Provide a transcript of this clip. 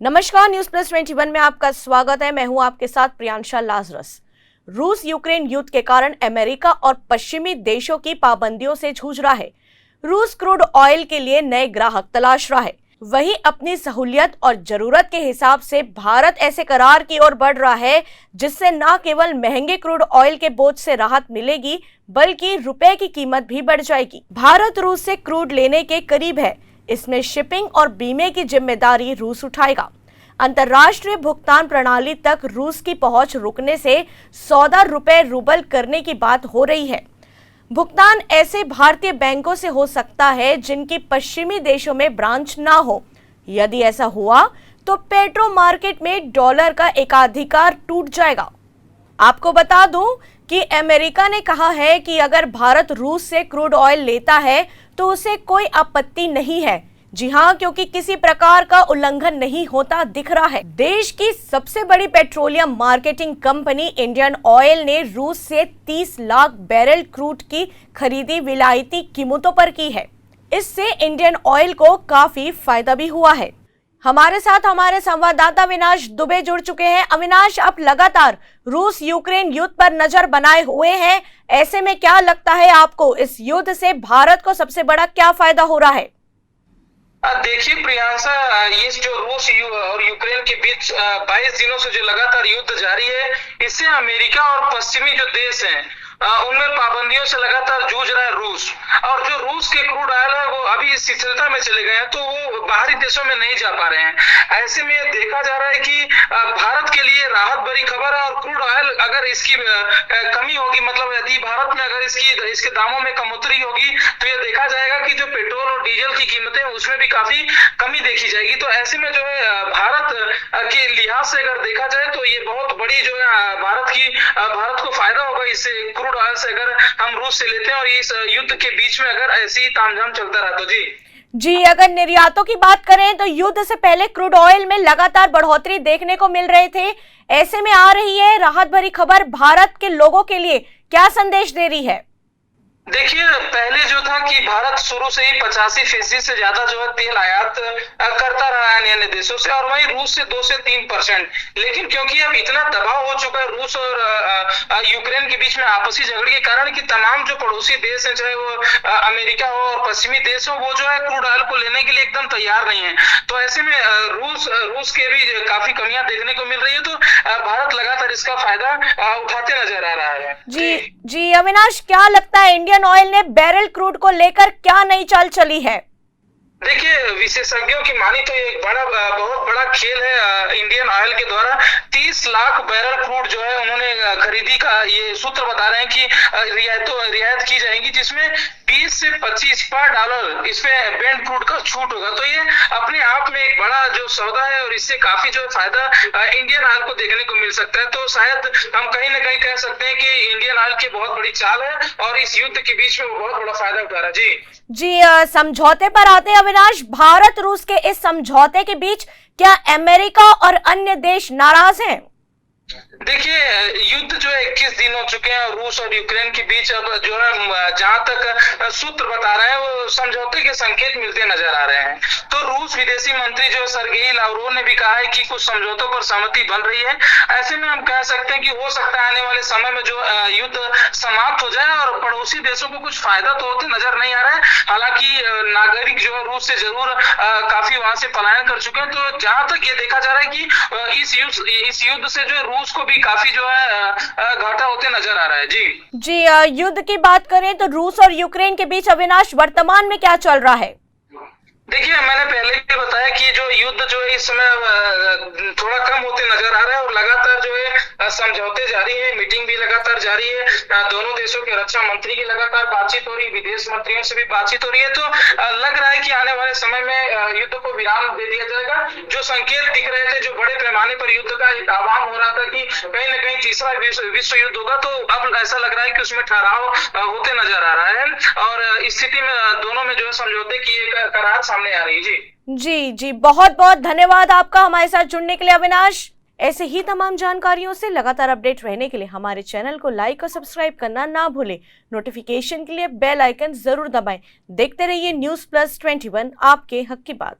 नमस्कार, news plus 21 में आपका स्वागत है। मैं हूं आपके साथ प्रियांशा लाजरस। रूस यूक्रेन युद्ध के कारण अमेरिका और पश्चिमी देशों की पाबंदियों से जूझ रहा है। रूस क्रूड ऑयल के लिए नए ग्राहक तलाश रहा है, वहीं अपनी सहूलियत और जरूरत के हिसाब से भारत ऐसे करार की ओर बढ़ रहा है जिससे न केवल महंगे क्रूड ऑयल के बोझ से राहत मिलेगी बल्कि रुपए की कीमत भी बढ़ जाएगी। भारत रूस से क्रूड लेने के करीब है। इसमें शिपिंग और बीमे की जिम्मेदारी रूस उठाएगा। अंतर्राष्ट्रीय भुगतान प्रणाली तक रूस की पहुंच रुकने से सौदा रुपए रूबल करने की बात हो रही है। भुगतान ऐसे भारतीय बैंकों से हो सकता है जिनकी पश्चिमी देशों में ब्रांच ना हो। यदि ऐसा हुआ तो पेट्रो मार्केट में डॉलर का एकाधिकार टूट जाएगा। आपको बता दूं कि अमेरिका ने कहा है कि अगर भारत रूस से क्रूड ऑयल लेता है तो उसे कोई आपत्ति नहीं है। जी हां, क्योंकि किसी प्रकार का उल्लंघन नहीं होता दिख रहा है। देश की सबसे बड़ी petroleum marketing company Indian oil ने रूस से 30 लाख बैरल क्रूड की खरीदी विलायती कीमतों पर की है। इससे इंडियन ऑयल को काफी फायदा भी हुआ है। हमारे साथ हमारे संवाददाता अविनाश दुबे जुड़ चुके हैं। अविनाश, आप लगातार रूस यूक्रेन युद्ध पर नजर बनाए हुए हैं। ऐसे में क्या लगता है आपको, इस युद्ध से भारत को सबसे बड़ा क्या फायदा हो रहा है? देखिए प्रियांशा, ये जो रूस और यूक्रेन के बीच 22 दिनों से जो लगातार युद्ध जारी है, इससे अमेरिका और पश्चिमी जो देश हैं उनमें पाबंदियों से लगातार जूझ रहा है रूस। और जो रूस के क्रूड ऑयल है वो अभी शिथिलता में चले गए हैं, तो वो बाहरी देशों में नहीं जा पा रहे हैं। ऐसे में देखा जा रहा है कि भारत के लिए राहत भरी खबर है। और क्रूड ऑयल अगर इसकी कमी होगी, मतलब यदि भारत में अगर इसके दामों में कमोतरी होगी तो ये देखा जाएगा कि जो पेट्रोल और डीजल की कीमतें उसमें भी काफी कमी देखी जाएगी। तो ऐसे में जो है भारत के लिहाज से अगर देखा जाए तो ये बहुत बड़ी जो है भारत को फायदा होगा इससे, क्रूड ऑयल से, अगर हम रूस से लेते हैं और इस युद्ध के बीच में अगर ऐसी ही तामझाम चलता रहा तो। जी, अगर निर्यातों की बात करें तो युद्ध से पहले क्रूड ऑयल में लगातार बढ़ोतरी देखने को मिल रहे थे। ऐसे में आ रही है राहत भरी खबर, भारत के लोगों के लिए क्या संदेश दे रही है? देखिए, पहले जो था कि भारत शुरू से ही 85% से ज्यादा जो है तेल आयात करता रहा है अन्य देशों से, और वहीं रूस से 2 से 3%। लेकिन क्योंकि अब इतना दबाव हो चुका है रूस और यूक्रेन के बीच में आपसी झगड़े के कारण कि तमाम जो पड़ोसी देश हैं, चाहे वो अमेरिका हो और पश्चिमी देश हो, वो जो है क्रूड ऑयल को लेने के लिए एकदम तैयार नहीं है। तो ऐसे में रूस के भी काफी कमियां देखने को मिल रही है। तो भारत लगातार इसका फायदा उठाते नजर आ रहा है। जी अविनाश, क्या लगता है इंडियन ऑयल ने बैरल क्रूड को लेकर क्या नई चाल चली है? देखिए, विशेषज्ञों की मानी तो एक बहुत बड़ा खेल है इंडियन ऑयल के द्वारा। 30 लाख बैरल क्रूड जो है उन्होंने खरीदी का ये सूत्र बता रहे हैं कि रियायत की जाएगी, जिसमें 20 से 25 पर डॉलर इसमें ब्रेंट क्रूड का छूट होगा। तो ये अपने आप में एक बड़ा जो सौदा है और इससे काफी जो फायदा इंडियन ऑयल को देखने को मिल सकता है। तो शायद हम कहीं ना कहीं कह सकते हैं कि इंडियन ऑयल की बहुत बड़ी चाल है और इस युद्ध के बीच में वो बहुत बड़ा फायदा उठा रहा है। जी, समझौते पर आते हैं अविनाश। भारत रूस के इस समझौते के बीच क्या अमेरिका और अन्य देश नाराज हैं? देखिए, युद्ध जो है 21 दिन हो चुके हैं रूस और यूक्रेन के बीच। अब जो है जहां तक सूत्र बता रहे हैं वो समझौते के संकेत मिलते नजर आ रहे हैं। तो रूस विदेशी मंत्री जो सर्गेई लावरोव ने भी कहा है कि कुछ समझौतों पर सहमति बन रही है। ऐसे में हम कह सकते हैं कि हो सकता है आने वाले समय में जो युद्ध समाप्त हो जाए और पड़ोसी देशों को कुछ फायदा तो होते नजर नहीं आ रहा है। हालांकि नागरिक जो है रूस से जरूर काफी वहां से पलायन कर चुके हैं। तो जहां तक ये देखा जा रहा है कि इस युद्ध से जो रूस को भी काफी जो है घाटा होते नजर आ रहा है। जी, युद्ध की बात करें तो रूस और यूक्रेन के बीच अविनाश वर्तमान में क्या चल रहा है? देखिए, मैंने पहले भी बताया कि जो युद्ध जो है इस समय थोड़ा कम होते नजर आ रहा है और लगातार जो है समझौते जारी है, मीटिंग भी लगातार जारी है। दोनों देशों के रक्षा मंत्री की लगातार बातचीत हो रही है, विदेश मंत्रियों से भी बातचीत हो रही है। तो लग रहा है कि आने वाले समय में युद्ध को विराम दे दिया जाएगा। जो संकेत दिख रहे थे, जो बड़े पैमाने पर युद्ध का एक आह्वान हो रहा था कि कहीं न कहीं तीसरा विश्व युद्ध होगा, तो अब ऐसा लग रहा है कि उसमें ठहराव होते नजर आ रहा है और स्थिति में दोनों में जो है समझौते की एक करार सामने आ रही है। जी, बहुत बहुत धन्यवाद आपका हमारे साथ जुड़ने के लिए अविनाश। ऐसे ही तमाम जानकारियों से लगातार अपडेट रहने के लिए हमारे चैनल को लाइक और सब्सक्राइब करना ना भूलें। नोटिफिकेशन के लिए बेल आइकन जरूर दबाएं। देखते रहिए न्यूज़ प्लस 21, आपके हक की बात।